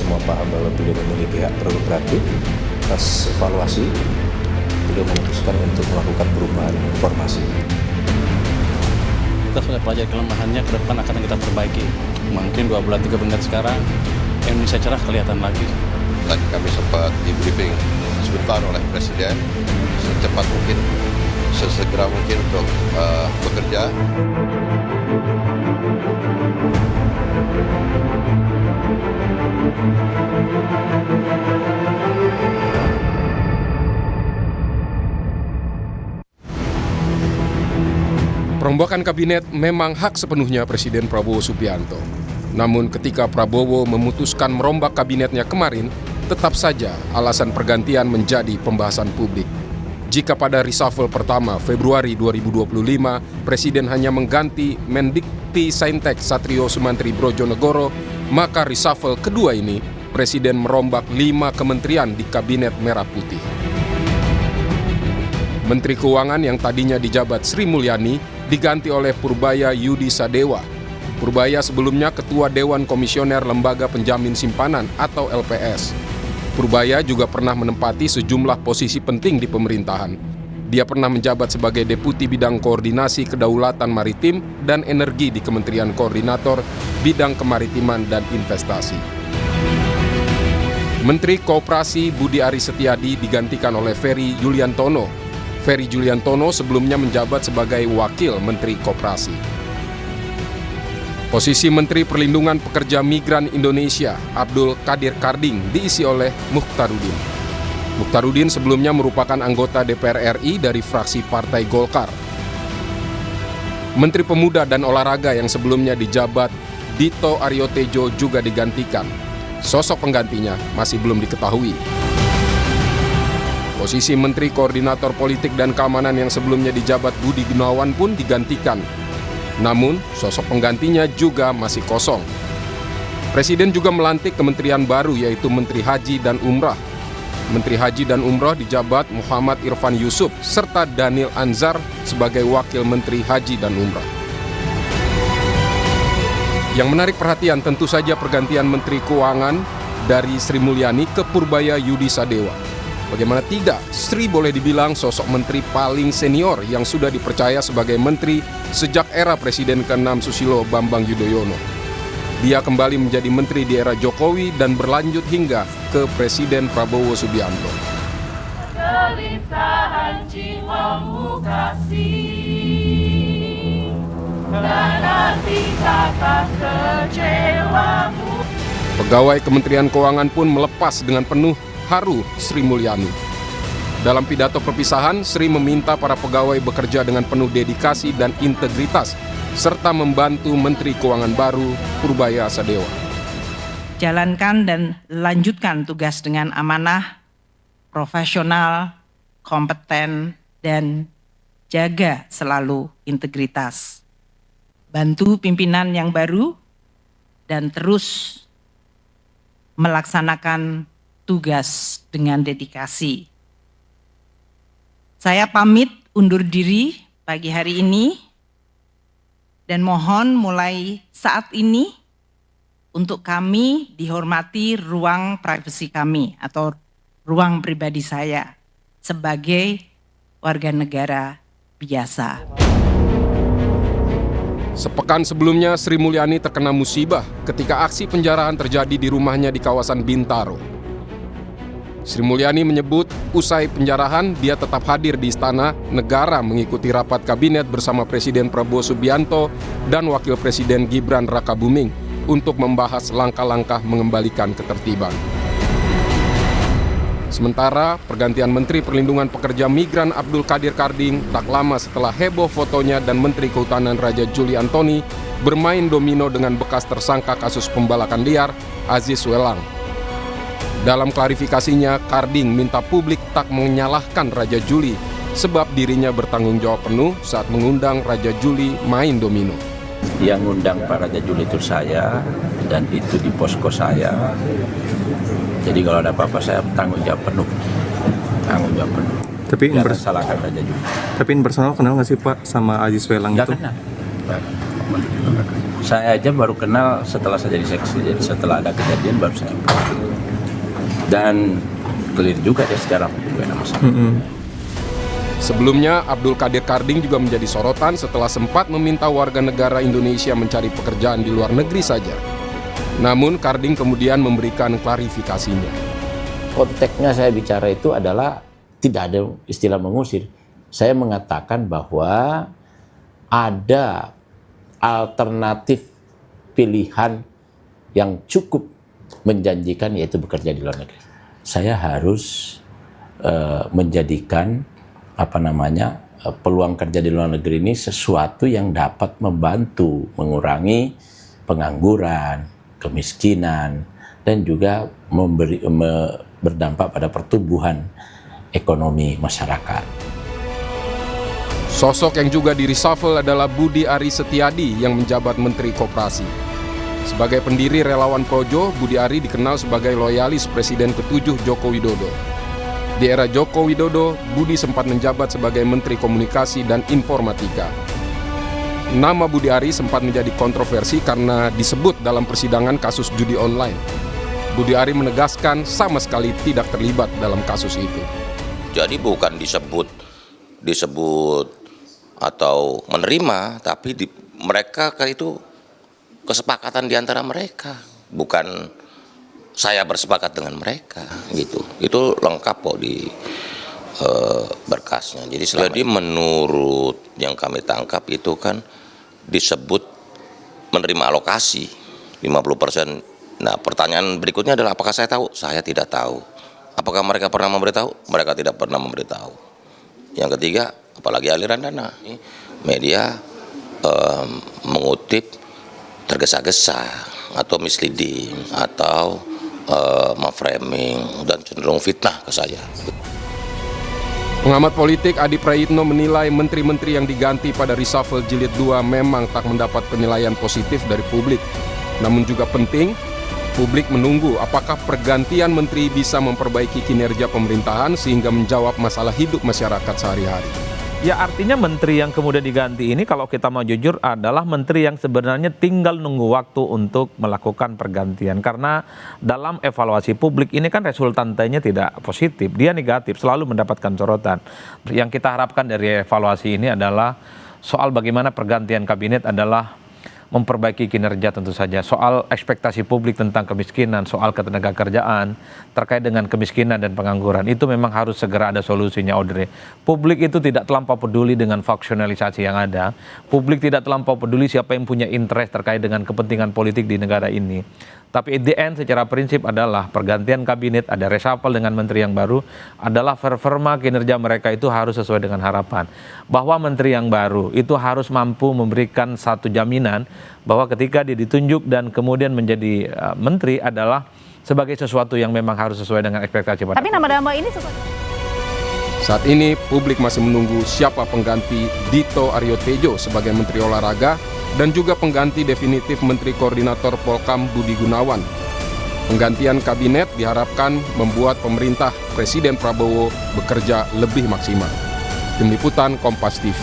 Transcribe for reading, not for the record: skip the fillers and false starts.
semua paham bahwa beliau memiliki hak prerogatif. Atas evaluasi, beliau memutuskan untuk melakukan perubahan formasi. Kita sudah pelajari kelemahannya, ke depan akan kita perbaiki. Mungkin 2 bulan 3 bulan sekarang Indonesia cerah kelihatan lagi. Tadi kami sempat di briefing sebentar oleh Presiden, secepat mungkin, sesegera mungkin untuk bekerja. Perombakan kabinet memang hak sepenuhnya Presiden Prabowo Subianto. Namun ketika Prabowo memutuskan merombak kabinetnya kemarin, tetap saja alasan pergantian menjadi pembahasan publik. Jika pada reshuffle pertama Februari 2025, Presiden hanya mengganti Mendikti Saintek Satrio Sumantri Brojonegoro, maka reshuffle kedua ini, Presiden merombak 5 kementerian di Kabinet Merah Putih. Menteri Keuangan yang tadinya dijabat Sri Mulyani diganti oleh Purbaya Yudi Sadewa. Purbaya sebelumnya Ketua Dewan Komisioner Lembaga Penjamin Simpanan atau LPS. Purbaya juga pernah menempati sejumlah posisi penting di pemerintahan. Dia pernah menjabat sebagai Deputi Bidang Koordinasi Kedaulatan Maritim dan Energi di Kementerian Koordinator Bidang Kemaritiman dan Investasi. Menteri Koperasi Budi Aris Setiadi digantikan oleh Ferry Yuliantono. Ferry Yuliantono sebelumnya menjabat sebagai Wakil Menteri Koperasi. Posisi Menteri Perlindungan Pekerja Migran Indonesia, Abdul Qadir Karding, diisi oleh Mukhtarudin. Mukhtarudin sebelumnya merupakan anggota DPR RI dari fraksi Partai Golkar. Menteri Pemuda dan Olahraga yang sebelumnya dijabat Dito Aryo Tejo juga digantikan. Sosok penggantinya masih belum diketahui. Posisi Menteri Koordinator Politik dan Keamanan yang sebelumnya dijabat Budi Gunawan pun digantikan. Namun, sosok penggantinya juga masih kosong. Presiden juga melantik kementerian baru yaitu Menteri Haji dan Umrah. Menteri Haji dan Umrah dijabat Muhammad Irfan Yusuf serta Daniel Anzar sebagai Wakil Menteri Haji dan Umrah. Yang menarik perhatian tentu saja pergantian Menteri Keuangan dari Sri Mulyani ke Purbaya Yudi Sadewa. Bagaimana tidak, Sri boleh dibilang sosok menteri paling senior yang sudah dipercaya sebagai menteri sejak era Presiden ke-6 Susilo Bambang Yudhoyono. Dia kembali menjadi menteri di era Jokowi dan berlanjut hingga ke Presiden Prabowo Subianto. Kelimpahan jiwamu kasih, dan nanti kata kecewamu. Pegawai Kementerian Keuangan pun melepas dengan penuh haru Sri Mulyani. Dalam pidato perpisahan, Sri meminta para pegawai bekerja dengan penuh dedikasi dan integritas, serta membantu Menteri Keuangan baru, Purbaya Sadewa. Jalankan dan lanjutkan tugas dengan amanah, profesional, kompeten, dan jaga selalu integritas. Bantu pimpinan yang baru dan terus melaksanakan tugas dengan dedikasi. Saya pamit undur diri pagi hari ini dan mohon mulai saat ini untuk kami dihormati ruang privasi kami atau ruang pribadi saya sebagai warga negara biasa. Sepekan sebelumnya Sri Mulyani terkena musibah ketika aksi penjarahan terjadi di rumahnya di kawasan Bintaro. Sri Mulyani menyebut usai penjarahan dia tetap hadir di Istana Negara mengikuti rapat kabinet bersama Presiden Prabowo Subianto dan Wakil Presiden Gibran Rakabuming untuk membahas langkah-langkah mengembalikan ketertiban. Sementara pergantian Menteri Perlindungan Pekerja Migran Abdul Qadir Karding tak lama setelah heboh fotonya dan Menteri Kehutanan Raja Juli Antoni bermain domino dengan bekas tersangka kasus pembalakan liar Aziz Welang. Dalam klarifikasinya, Karding minta publik tak menyalahkan Raja Juli sebab dirinya bertanggung jawab penuh saat mengundang Raja Juli main domino. Yang ngundang Pak Raja Juli itu saya dan itu di posko saya. Jadi kalau ada apa-apa saya tanggung jawab penuh. Tapi jangan salahkan Raja Juli. Tapi in personal kenal nggak sih Pak sama Aziz Welang itu? Nggak kenal. Saya aja baru kenal setelah saya jadi seksi, jadi setelah ada kejadian baru saya kenal. Dan clear juga dia secara hukum gak ada masalah. Sebelumnya, Abdul Qadir Karding juga menjadi sorotan setelah sempat meminta warga negara Indonesia mencari pekerjaan di luar negeri saja. Namun, Karding kemudian memberikan klarifikasinya. Konteksnya saya bicara itu adalah tidak ada istilah mengusir. Saya mengatakan bahwa ada alternatif pilihan yang cukup menjanjikan, yaitu bekerja di luar negeri. Saya harus menjadikan peluang kerja di luar negeri ini sesuatu yang dapat membantu mengurangi pengangguran, kemiskinan, dan juga berdampak pada pertumbuhan ekonomi masyarakat. Sosok yang juga di-reshuffle adalah Budi Ari Setiadi yang menjabat Menteri Koperasi. Sebagai pendiri Relawan Projo, Budi Ari dikenal sebagai loyalis Presiden ke-7 Joko Widodo. Di era Joko Widodo, Budi sempat menjabat sebagai Menteri Komunikasi dan Informatika. Nama Budi Ari sempat menjadi kontroversi karena disebut dalam persidangan kasus judi online. Budi Ari menegaskan sama sekali tidak terlibat dalam kasus itu. Jadi bukan disebut atau menerima, tapi mereka itu kesepakatan di antara mereka, bukan saya bersepakat dengan mereka gitu. Itu lengkap kok di berkasnya. Jadi menurut yang kami tangkap itu kan disebut menerima alokasi 50%. Nah, pertanyaan berikutnya adalah apakah saya tahu? Saya tidak tahu. Apakah mereka pernah memberitahu? Mereka tidak pernah memberitahu. Yang ketiga, apalagi aliran dana. Media mengutip tergesa-gesa atau misleading atau memframing dan cenderung fitnah ke saya. Pengamat politik Adi Prayitno menilai menteri-menteri yang diganti pada reshuffle jilid 2 memang tak mendapat penilaian positif dari publik. Namun juga penting, publik menunggu apakah pergantian menteri bisa memperbaiki kinerja pemerintahan sehingga menjawab masalah hidup masyarakat sehari-hari. Ya, artinya menteri yang kemudian diganti ini kalau kita mau jujur adalah menteri yang sebenarnya tinggal nunggu waktu untuk melakukan pergantian. Karena dalam evaluasi publik ini kan resultantenya tidak positif, dia negatif, selalu mendapatkan sorotan. Yang kita harapkan dari evaluasi ini adalah soal bagaimana pergantian kabinet adalah memperbaiki kinerja tentu saja. Soal ekspektasi publik tentang kemiskinan, soal ketenagakerjaan, terkait dengan kemiskinan dan pengangguran, itu memang harus segera ada solusinya, Audrey. Publik itu tidak terlampau peduli dengan faksionalisasi yang ada. Publik tidak terlampau peduli siapa yang punya interest terkait dengan kepentingan politik di negara ini. Tapi at the end secara prinsip adalah pergantian kabinet, ada reshuffle dengan menteri yang baru, adalah performa kinerja mereka itu harus sesuai dengan harapan. Bahwa menteri yang baru itu harus mampu memberikan satu jaminan bahwa ketika dia ditunjuk dan kemudian menjadi menteri adalah sebagai sesuatu yang memang harus sesuai dengan ekspektasi pada. Tapi nama-nama ini sesuai. Saat ini publik masih menunggu siapa pengganti Dito Aryo Tejo sebagai Menteri Olahraga dan juga pengganti definitif Menteri Koordinator Polkam Budi Gunawan. Penggantian kabinet diharapkan membuat pemerintah Presiden Prabowo bekerja lebih maksimal. Tim Liputan Kompas TV.